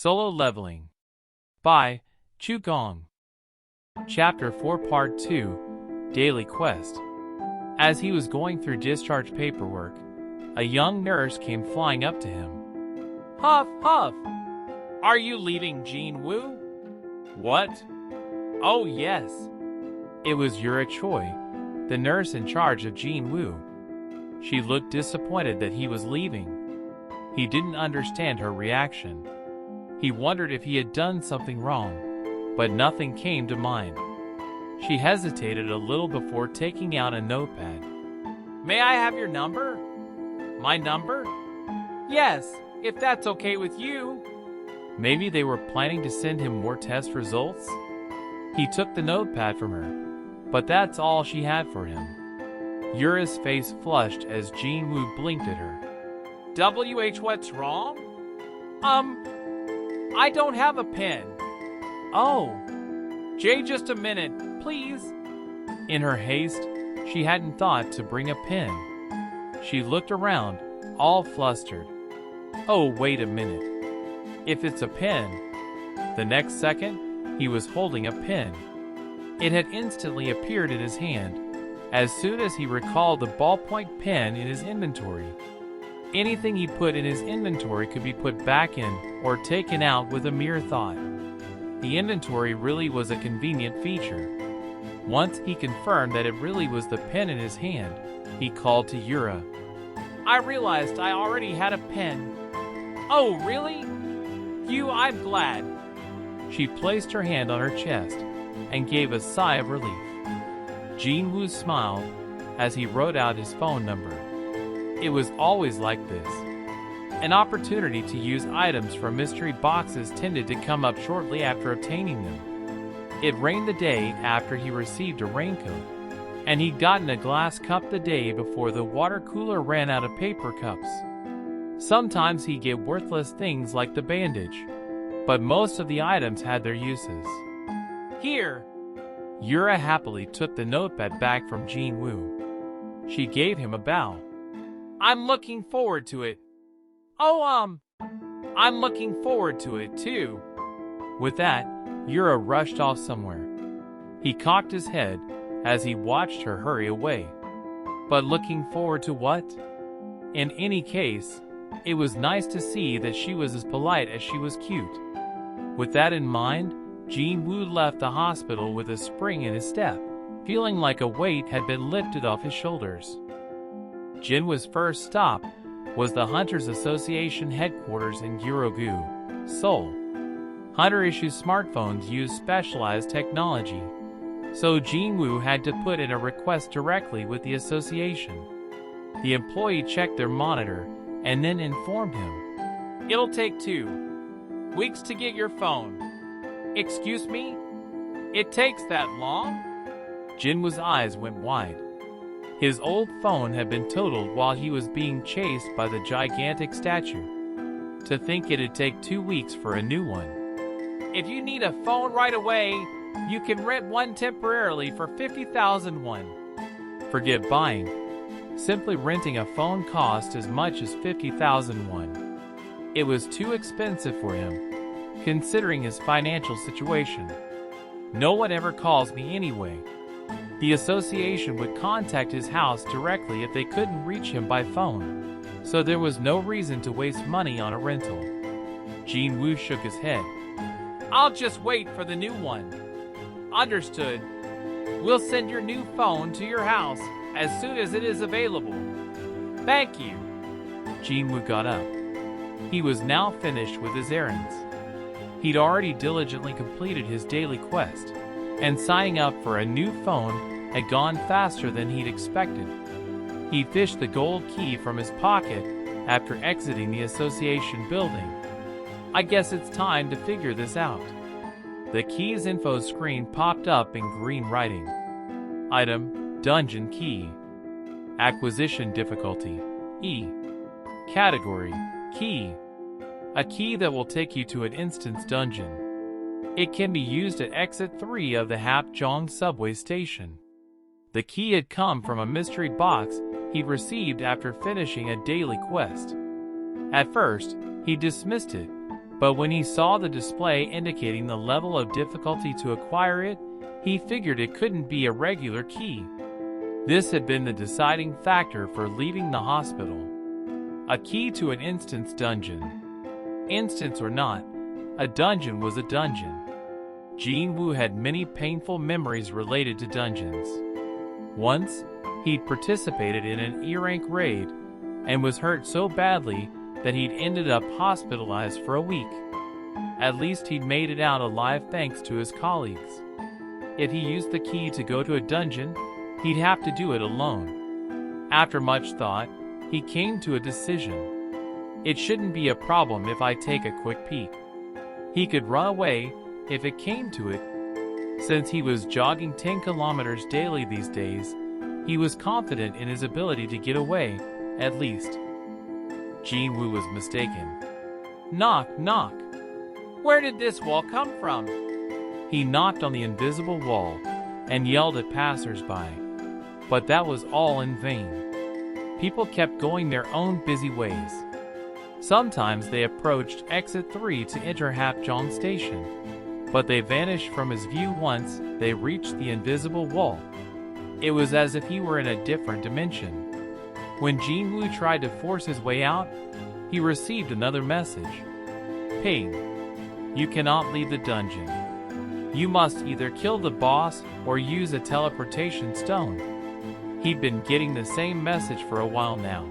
Solo Leveling by Chu Gong. Chapter 4 Part 2 Daily Quest. As he was going through discharge paperwork, a young nurse came flying up to him. Huff, huff! Are you leaving Jean Wu? What? Oh, yes. It was Yura Choi, the nurse in charge of Jean Wu. She looked disappointed that he was leaving. He didn't understand her reaction. He wondered if he had done something wrong, but nothing came to mind. She hesitated a little before taking out a notepad. May I have your number? My number? Yes, if that's okay with you. Maybe they were planning to send him more test results? He took the notepad from her, but that's all she had for him. Yura's face flushed as Jean Wu blinked at her. What's wrong? I don't have a pen. Oh. Jay, just a minute, please. In her haste, she hadn't thought to bring a pen. She looked around, all flustered. Oh, wait a minute. If it's a pen. The next second, he was holding a pen. It had instantly appeared in his hand, as soon as he recalled the ballpoint pen in his inventory. Anything he put in his inventory could be put back in or taken out with a mere thought. The inventory really was a convenient feature. Once he confirmed that it really was the pen in his hand, he called to Yura. I realized I already had a pen. Oh, really? Phew, I'm glad. She placed her hand on her chest and gave a sigh of relief. Jean Wu smiled as he wrote out his phone number. It was always like this. An opportunity to use items from mystery boxes tended to come up shortly after obtaining them. It rained the day after he received a raincoat, and he'd gotten a glass cup the day before the water cooler ran out of paper cups. Sometimes he'd get worthless things like the bandage, but most of the items had their uses. Here! Yura happily took the notepad back from Jean Wu. She gave him a bow. I'm looking forward to it. Oh, I'm looking forward to it too. With that, Yura rushed off somewhere. He cocked his head as he watched her hurry away. But looking forward to what? In any case, it was nice to see that she was as polite as she was cute. With that in mind, Jean Wu left the hospital with a spring in his step, feeling like a weight had been lifted off his shoulders. Jin Wu's first stop was the Hunters Association headquarters in Gyeongju, Seoul. Hunter-issued smartphones use specialized technology, so Jean Wu had to put in a request directly with the association. The employee checked their monitor and then informed him. It'll take 2 weeks to get your phone. Excuse me? It takes that long? Jin Wu's eyes went wide. His old phone had been totaled while he was being chased by the gigantic statue. To think it'd take 2 weeks for a new one. If you need a phone right away, you can rent one temporarily for 50,000 won. Forget buying. Simply renting a phone cost as much as 50,000 won. It was too expensive for him, considering his financial situation. No one ever calls me anyway. The association would contact his house directly if they couldn't reach him by phone, so there was no reason to waste money on a rental. Jean Wu shook his head. I'll just wait for the new one. Understood. We'll send your new phone to your house as soon as it is available. Thank you. Jean Wu got up. He was now finished with his errands. He'd already diligently completed his daily quest, and signing up for a new phone had gone faster than he'd expected. He fished the gold key from his pocket after exiting the association building. I guess it's time to figure this out. The key's info screen popped up in green writing. Item, Dungeon Key. Acquisition difficulty, E. Category, Key. A key that will take you to an instance dungeon. It can be used at exit 3 of the Hapjeong subway station. The key had come from a mystery box he'd received after finishing a daily quest. At first, he dismissed it, But when he saw the display indicating the level of difficulty to acquire it, he figured it couldn't be a regular key. This had been the deciding factor for leaving the hospital. A key to an instance dungeon. Instance or not, a dungeon was a dungeon. Jin-woo had many painful memories related to dungeons. Once, he'd participated in an E-rank raid and was hurt so badly that he'd ended up hospitalized for a week. At least he'd made it out alive thanks to his colleagues. If he used the key to go to a dungeon, he'd have to do it alone. After much thought, he came to a decision. It shouldn't be a problem if I take a quick peek. He could run away if it came to it. Since he was jogging 10 kilometers daily these days, he was confident in his ability to get away, at least. Jin-woo was mistaken. Knock, knock. Where did this wall come from? He knocked on the invisible wall and yelled at passers-by. But that was all in vain. People kept going their own busy ways. Sometimes they approached exit 3 to enter Hapjeong Station, but they vanished from his view once they reached the invisible wall. It was as if he were in a different dimension. When Jin-woo tried to force his way out, he received another message. Ping. You cannot leave the dungeon. You must either kill the boss or use a teleportation stone. He'd been getting the same message for a while now.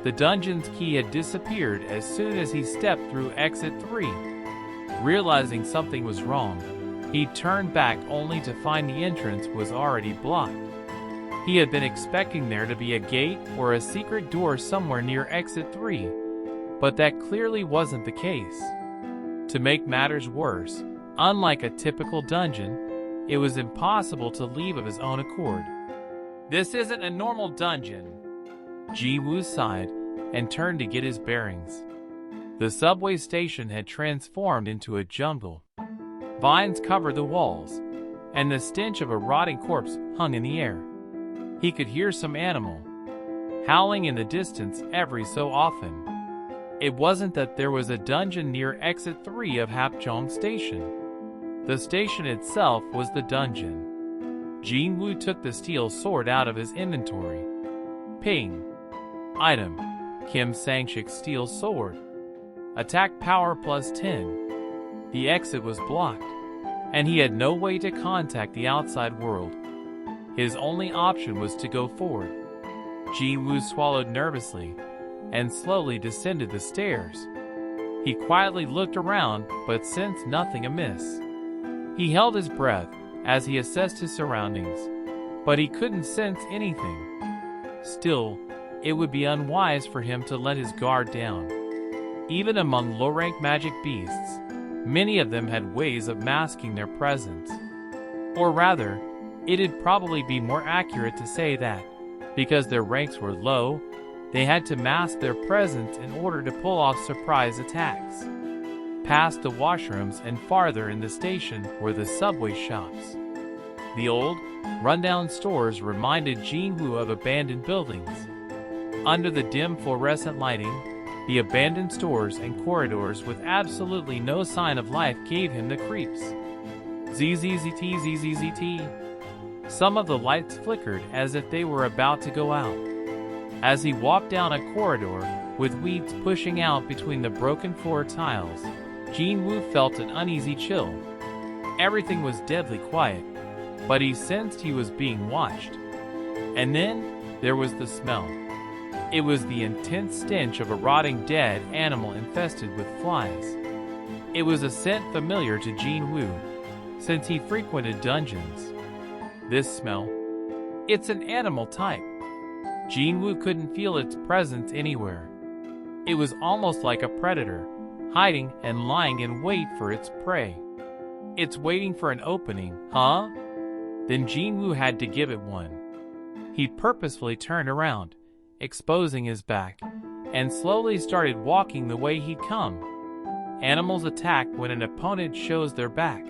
The dungeon's key had disappeared as soon as he stepped through exit 3. Realizing something was wrong, he turned back only to find the entrance was already blocked. He had been expecting there to be a gate or a secret door somewhere near exit 3, but that clearly wasn't the case. To make matters worse, unlike a typical dungeon, it was impossible to leave of his own accord. This isn't a normal dungeon. Ji-woo sighed and turned to get his bearings. The subway station had transformed into a jungle. Vines covered the walls, and the stench of a rotting corpse hung in the air. He could hear some animal howling in the distance every so often. It wasn't that there was a dungeon near exit 3 of Hapjeong Station. The station itself was the dungeon. Jin-woo took the steel sword out of his inventory. Ping. Item. Kim Sang-shik steel sword. Attack power plus 10. The exit was blocked, and he had no way to contact the outside world. His only option was to go forward. Ji-woo swallowed nervously and slowly descended the stairs. He quietly looked around but sensed nothing amiss. He held his breath as he assessed his surroundings, but he couldn't sense anything. Still, it would be unwise for him to let his guard down. Even among low-rank magic beasts, many of them had ways of masking their presence. Or rather, it'd probably be more accurate to say that, because their ranks were low, they had to mask their presence in order to pull off surprise attacks. Past the washrooms and farther in the station were the subway shops. The old, rundown stores reminded Jin-woo of abandoned buildings. Under the dim fluorescent lighting, the abandoned stores and corridors with absolutely no sign of life gave him the creeps. ZZZT. Some of the lights flickered as if they were about to go out. As he walked down a corridor, with weeds pushing out between the broken floor tiles, Jin-woo felt an uneasy chill. Everything was deadly quiet, but he sensed he was being watched. And then, there was the smell. It was the intense stench of a rotting dead animal infested with flies. It was a scent familiar to Jin-woo, since he frequented dungeons. This smell, it's an animal type. Jin-woo couldn't feel its presence anywhere. It was almost like a predator, hiding and lying in wait for its prey. It's waiting for an opening, huh? Then Jin-woo had to give it one. He purposefully turned around, exposing his back, and slowly started walking the way he'd come. Animals attack when an opponent shows their back.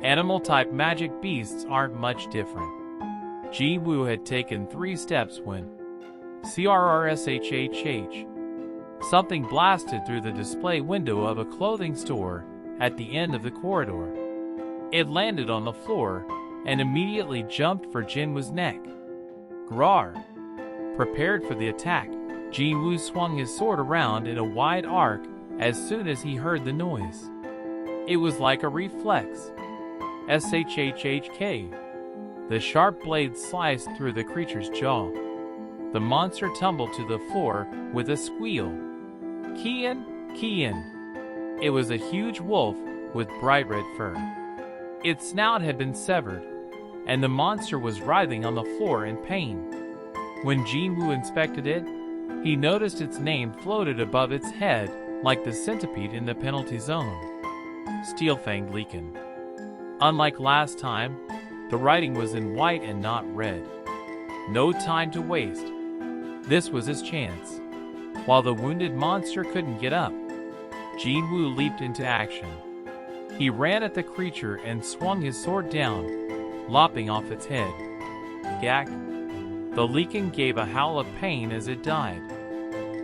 Animal-type magic beasts aren't much different. Ji-woo had taken 3 steps when CRRSHHH. Something blasted through the display window of a clothing store at the end of the corridor. It landed on the floor and immediately jumped for Jinwoo's neck. Grar! Prepared for the attack, Jinwoo swung his sword around in a wide arc as soon as he heard the noise. It was like a reflex. SHHHK. The sharp blade sliced through the creature's jaw. The monster tumbled to the floor with a squeal. Kian, Kian. It was a huge wolf with bright red fur. Its snout had been severed, and the monster was writhing on the floor in pain. When Jinwoo inspected it, he noticed its name floated above its head like the centipede in the penalty zone. Steel-fanged Leakin. Unlike last time, the writing was in white and not red. No time to waste. This was his chance. While the wounded monster couldn't get up, Jinwoo leaped into action. He ran at the creature and swung his sword down, lopping off its head. Gak! The Leakin gave a howl of pain as it died.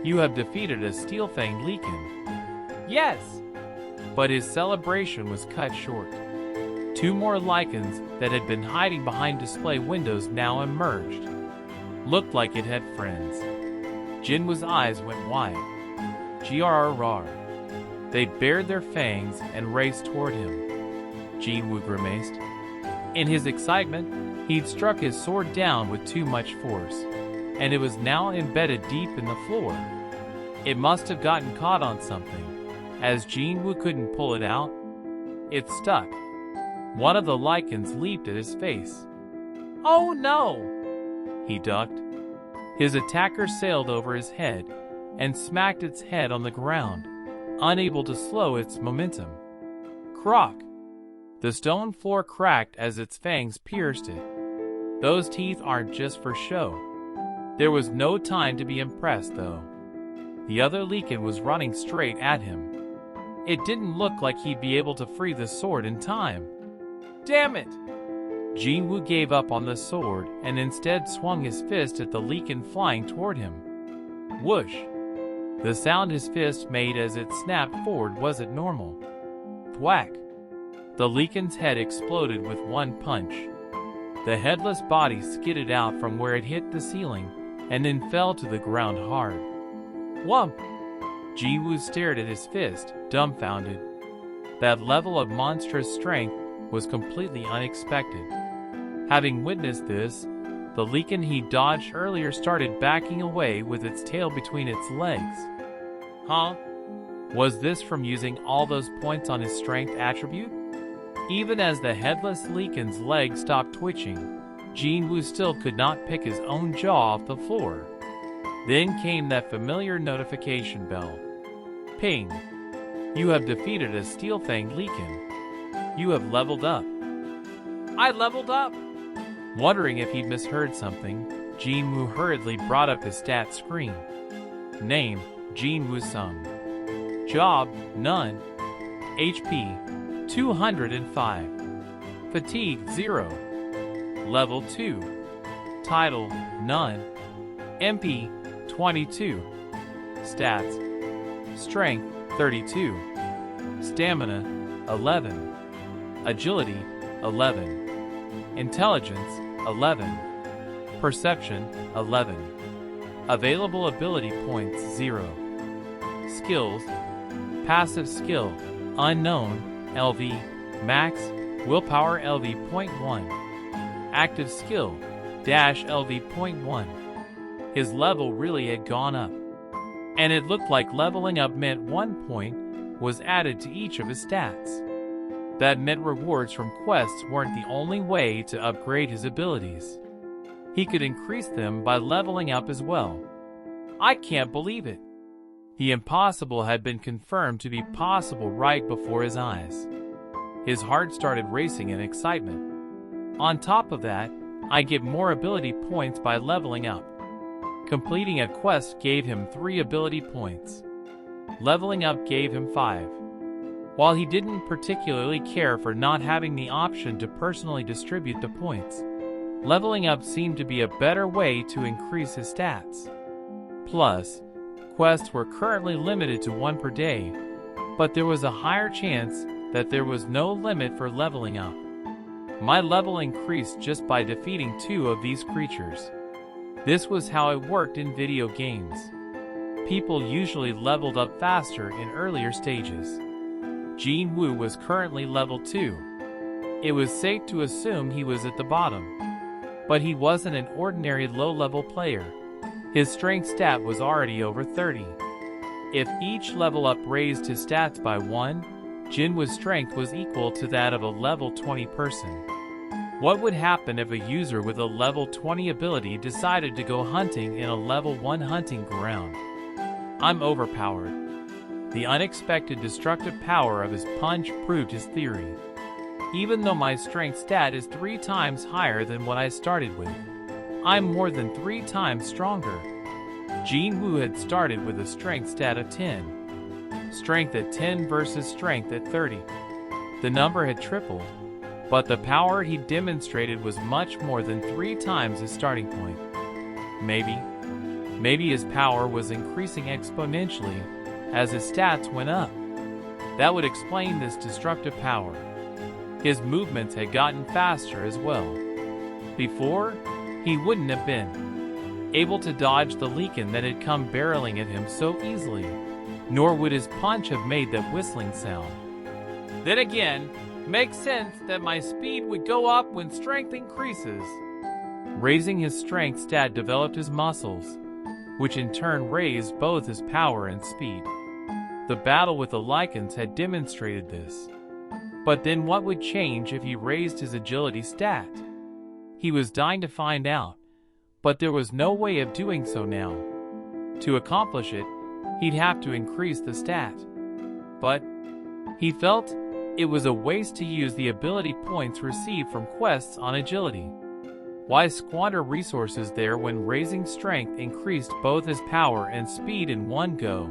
You have defeated a steel-fanged Leakin. Yes! But his celebration was cut short. Two more Lycans that had been hiding behind display windows now emerged. Looked like it had friends. Jinwoo's eyes went wide. Grrrr. They bared their fangs and raced toward him. Jinwoo grimaced. In his excitement, he'd struck his sword down with too much force, and it was now embedded deep in the floor. It must have gotten caught on something, as Jinwoo couldn't pull it out. It stuck. One of the Lycans leaped at his face. Oh no! He ducked. His attacker sailed over his head and smacked its head on the ground, unable to slow its momentum. Crock! The stone floor cracked as its fangs pierced it. Those teeth aren't just for show. There was no time to be impressed, though. The other Leakin was running straight at him. It didn't look like he'd be able to free the sword in time. Damn it! Jinwoo gave up on the sword and instead swung his fist at the Leakin flying toward him. Whoosh! The sound his fist made as it snapped forward wasn't normal. Thwack! The Leakin's head exploded with one punch. The headless body skidded out from where it hit the ceiling and then fell to the ground hard. Whump! Jinwoo stared at his fist, dumbfounded. That level of monstrous strength was completely unexpected. Having witnessed this, the Leakin he dodged earlier started backing away with its tail between its legs. Huh? Was this from using all those points on his strength attribute? Even as the headless Leakin's legs stopped twitching, Jinwoo still could not pick his own jaw off the floor. Then came that familiar notification bell. Ping! You have defeated a steel-fanged Leakin. You have leveled up. I leveled up! Wondering if he'd misheard something, Jinwoo hurriedly brought up his stats screen. Name, Jinwoo Sung. Job, none. HP, 205. Fatigue, 0. Level 2. Title, none. MP, 22. Stats. Strength, 32. Stamina, 11. Agility, 11. Intelligence, 11. Perception, 11. Available ability points, 0. Skills. Passive skill, unknown, LV, max, willpower LV .1. Active skill, dash LV .1. His level really had gone up. And it looked like leveling up meant 1 point was added to each of his stats. That meant rewards from quests weren't the only way to upgrade his abilities. He could increase them by leveling up as well. I can't believe it. The impossible had been confirmed to be possible right before his eyes. His heart started racing in excitement. On top of that, I get more ability points by leveling up. Completing a quest gave him 3 ability points. Leveling up gave him 5. While he didn't particularly care for not having the option to personally distribute the points, leveling up seemed to be a better way to increase his stats. Plus, Quests were currently limited to 1 per day, but there was a higher chance that there was no limit for leveling up. My level increased just by defeating 2 of these creatures. This was how it worked in video games. People usually leveled up faster in earlier stages. Jin Woo was currently level 2. It was safe to assume he was at the bottom. But he wasn't an ordinary low-level player. His strength stat was already over 30. If each level up raised his stats by 1, Jin Woo's strength was equal to that of a level 20 person. What would happen if a user with a level 20 ability decided to go hunting in a level 1 hunting ground? I'm overpowered. The unexpected destructive power of his punch proved his theory. Even though my strength stat is 3 times higher than what I started with, I'm more than 3 times stronger. Jin Woo had started with a strength stat of 10. Strength at 10 versus strength at 30. The number had tripled, but the power he demonstrated was much more than 3 times his starting point. Maybe his power was increasing exponentially as his stats went up. That would explain this destructive power. His movements had gotten faster as well. Before, he wouldn't have been able to dodge the Leakin that had come barreling at him so easily, nor would his punch have made that whistling sound. Then again, makes sense that my speed would go up when strength increases. Raising his strength stat developed his muscles, which in turn raised both his power and speed. The battle with the Lycans had demonstrated this. But then what would change if he raised his agility stat? He was dying to find out, but there was no way of doing so now. To accomplish it, he'd have to increase the stat. But he felt it was a waste to use the ability points received from quests on agility. Why squander resources there when raising strength increased both his power and speed in one go?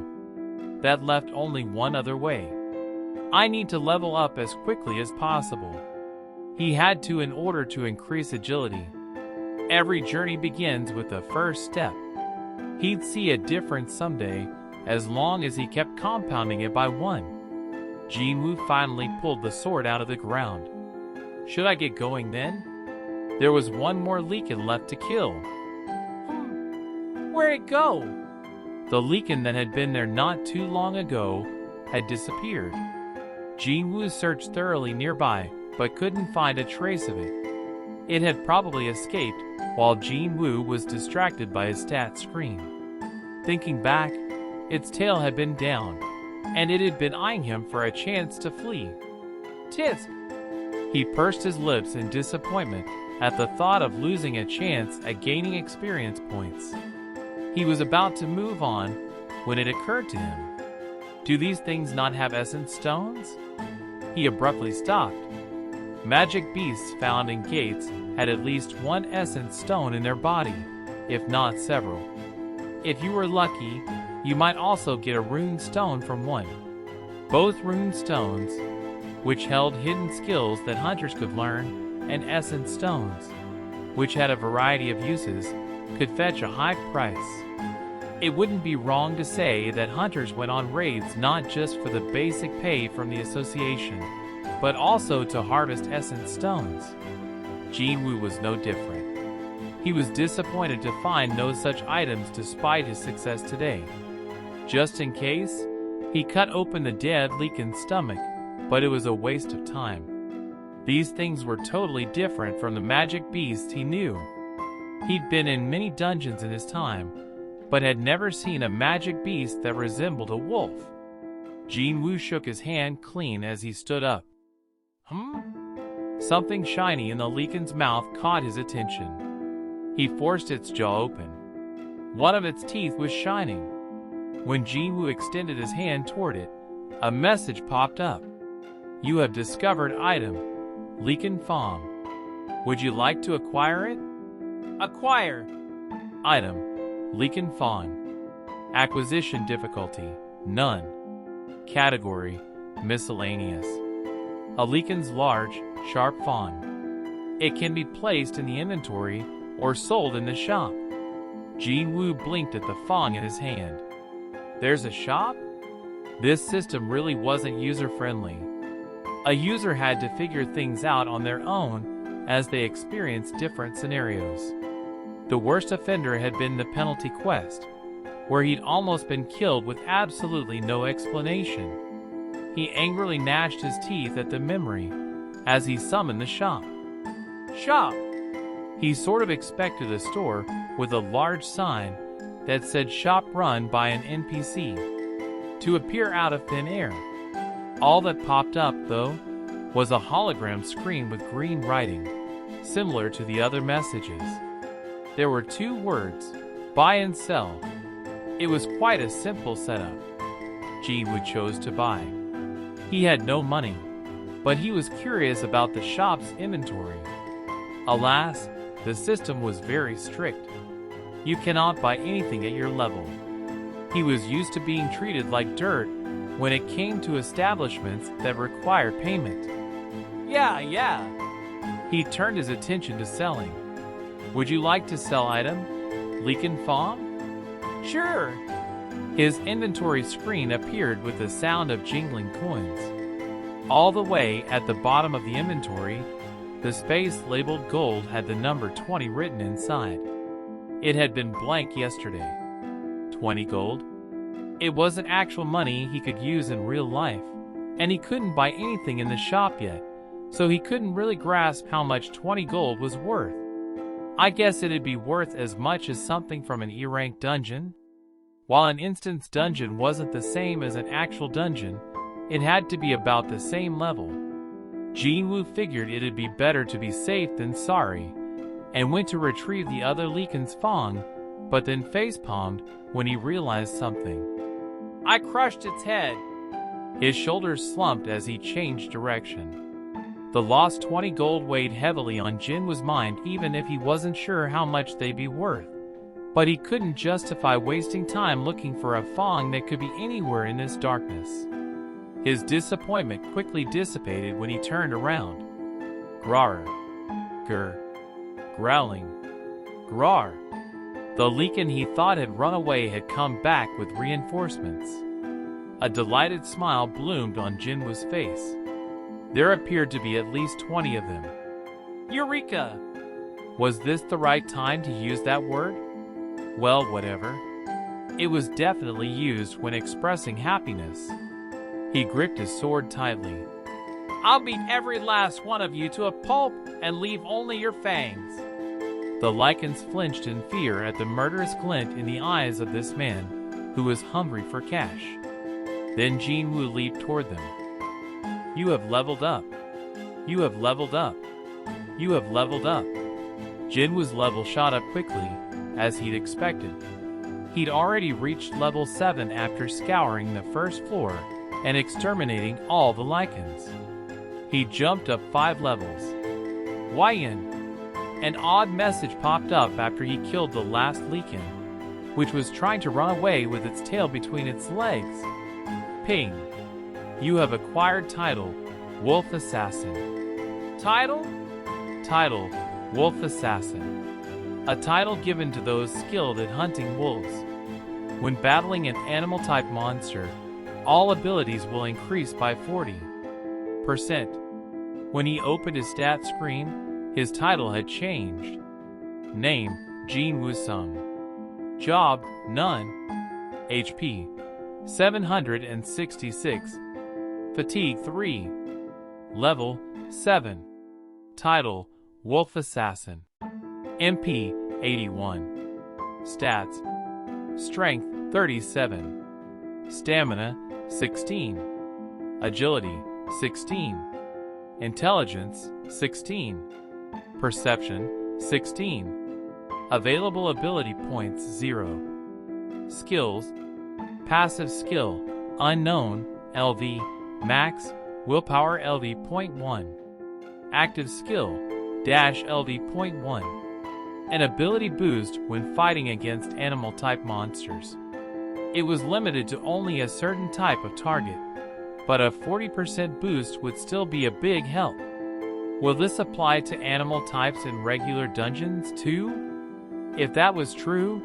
That left only one other way. I need to level up as quickly as possible. He had to in order to increase agility. Every journey begins with the first step. He'd see a difference someday, as long as he kept compounding it by 1. Jin Woo finally pulled the sword out of the ground. Should I get going then? There was one more Leakin left to kill. Where'd it go? The Leakin that had been there not too long ago had disappeared. Jin Woo searched thoroughly nearby, but couldn't find a trace of it. It had probably escaped while Jin Woo was distracted by his stat screen. Thinking back, its tail had been down, and it had been eyeing him for a chance to flee. Tisk! He pursed his lips in disappointment at the thought of losing a chance at gaining experience points. He was about to move on when it occurred to him. Do these things not have essence stones? He abruptly stopped. Magic beasts found in gates had at least one essence stone in their body, if not several. If you were lucky, you might also get a rune stone from one. Both rune stones, which held hidden skills that hunters could learn, and essence stones, which had a variety of uses, could fetch a high price. It wouldn't be wrong to say that hunters went on raids not just for the basic pay from the association, but also to harvest essence stones. Jin Woo was no different. He was disappointed to find no such items despite his success today. Just in case, he cut open the dead Leakin's stomach, but it was a waste of time. These things were totally different from the magic beasts he knew. He'd been in many dungeons in his time, but had never seen a magic beast that resembled a wolf. Jin Woo shook his hand clean as he stood up. Something shiny in the Leakin's mouth caught his attention. He forced its jaw open. One of its teeth was shining. When Jin Woo extended his hand toward it, a message popped up. You have discovered item, Leakin Fong. Would you like to acquire it? Acquire. Item, Leakin Fong. Acquisition difficulty, none. Category, miscellaneous. A Leakin's large, sharp fawn. It can be placed in the inventory or sold in the shop. Jin Woo blinked at the fawn in his hand. There's a shop? This system really wasn't user-friendly. A user had to figure things out on their own as they experienced different scenarios. The worst offender had been the penalty quest, where he'd almost been killed with absolutely no explanation. He angrily gnashed his teeth at the memory as he summoned the shop. Shop! He sort of expected a store with a large sign that said shop run by an NPC to appear out of thin air. All that popped up, though, was a hologram screen with green writing, similar to the other messages. There were 2 words, buy and sell. It was quite a simple setup. Ji-woo chose to buy. He had no money, but he was curious about the shop's inventory. Alas, the system was very strict. You cannot buy anything at your level. He was used to being treated like dirt when it came to establishments that required payment. Yeah. He turned his attention to selling. Would you like to sell item? Leakin Farm? Sure. His inventory screen appeared with the sound of jingling coins. All the way at the bottom of the inventory, the space labeled gold had the number 20 written inside. It had been blank yesterday. 20 gold? It wasn't actual money he could use in real life, and he couldn't buy anything in the shop yet, so he couldn't really grasp how much 20 gold was worth. I guess it'd be worth as much as something from an E-rank dungeon. While an instance dungeon wasn't the same as an actual dungeon, it had to be about the same level. Ji-woo figured it'd be better to be safe than sorry, and went to retrieve the other Leakin's Fong, but then facepalmed when he realized something. I crushed its head. His shoulders slumped as he changed direction. The lost 20 gold weighed heavily on Jinwoo's mind even if he wasn't sure how much they'd be worth. But he couldn't justify wasting time looking for a Fong that could be anywhere in this darkness. His disappointment quickly dissipated when he turned around. Grar. Grr. Growling. Grar. The Leakin he thought had run away had come back with reinforcements. A delighted smile bloomed on Jinwoo's face. There appeared to be at least 20 of them. Eureka! Was this the right time to use that word? Well, whatever. It was definitely used when expressing happiness. He gripped his sword tightly. I'll beat every last one of you to a pulp and leave only your fangs. The Lycans flinched in fear at the murderous glint in the eyes of this man, who was hungry for cash. Then Jinwoo leaped toward them. You have leveled up. You have leveled up. You have leveled up. Jinwoo's level shot up quickly, as he'd expected. He'd already reached level 7 after scouring the first floor and exterminating all the Lycans. He jumped up 5 levels. Wyan! An odd message popped up after he killed the last Leakin, which was trying to run away with its tail between its legs. Ping. You have acquired title, Wolf Assassin. Title? Title, Wolf Assassin. A title given to those skilled at hunting wolves. When battling an animal-type monster, all abilities will increase by 40%. When he opened his stat screen, his title had changed. Name, Jinwoo Sung. Job, none. HP, 766. Fatigue 3. Level, 7. Title, Wolf Assassin. MP, 81. Stats, Strength, 37. Stamina, 16. Agility, 16. Intelligence, 16. Perception, 16. Available ability points, 0. Skills, Passive skill, Unknown, LV, Max, Willpower LV .1. Active skill, Dash LV .1. An ability boost when fighting against animal-type monsters. It was limited to only a certain type of target, but a 40% boost would still be a big help. Will this apply to animal types in regular dungeons too? If that was true,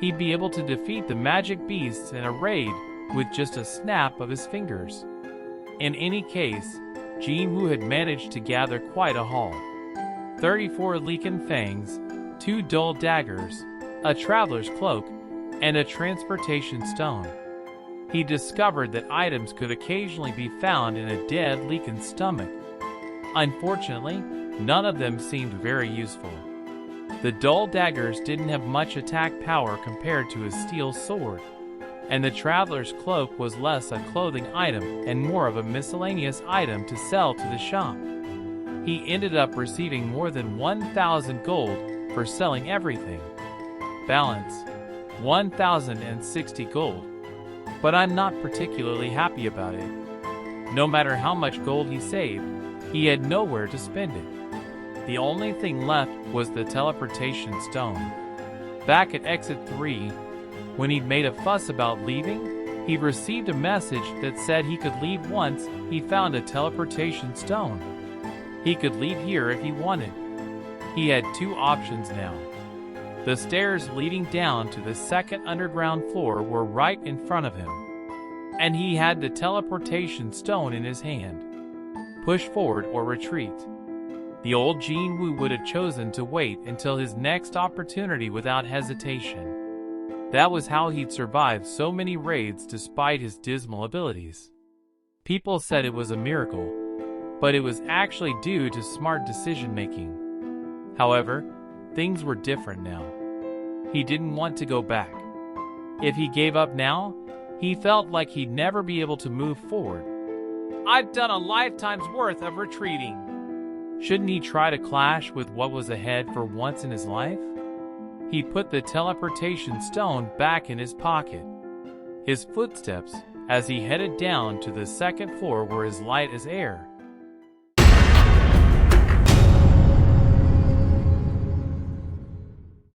He'd be able to defeat the magic beasts in a raid with just a snap of his fingers. In any case, Jinwoo had managed to gather quite a haul. 34 lichen fangs, 2 dull daggers, a traveler's cloak, and a transportation stone. He discovered that items could occasionally be found in a dead lichen stomach. Unfortunately, none of them seemed very useful. The dull daggers didn't have much attack power compared to his steel sword, and the traveler's cloak was less a clothing item and more of a miscellaneous item to sell to the shop. He ended up receiving more than 1,000 gold for selling everything. Balance: 1,060 gold. But I'm not particularly happy about it. No matter how much gold he saved, he had nowhere to spend it. The only thing left was the teleportation stone. Back at exit 3, when he'd made a fuss about leaving, he received a message that said he could leave once he found a teleportation stone. He could leave here if he wanted. He had 2 options now. The stairs leading down to the second underground floor were right in front of him, and he had the teleportation stone in his hand. Push forward or retreat. The old Jinwoo would have chosen to wait until his next opportunity without hesitation. That was how he'd survived so many raids despite his dismal abilities. People said it was a miracle, but it was actually due to smart decision-making. However, things were different now. He didn't want to go back. If he gave up now, he felt like he'd never be able to move forward. I've done a lifetime's worth of retreating. Shouldn't he try to clash with what was ahead for once in his life? He put the teleportation stone back in his pocket. His footsteps, as he headed down to the second floor, were as light as air.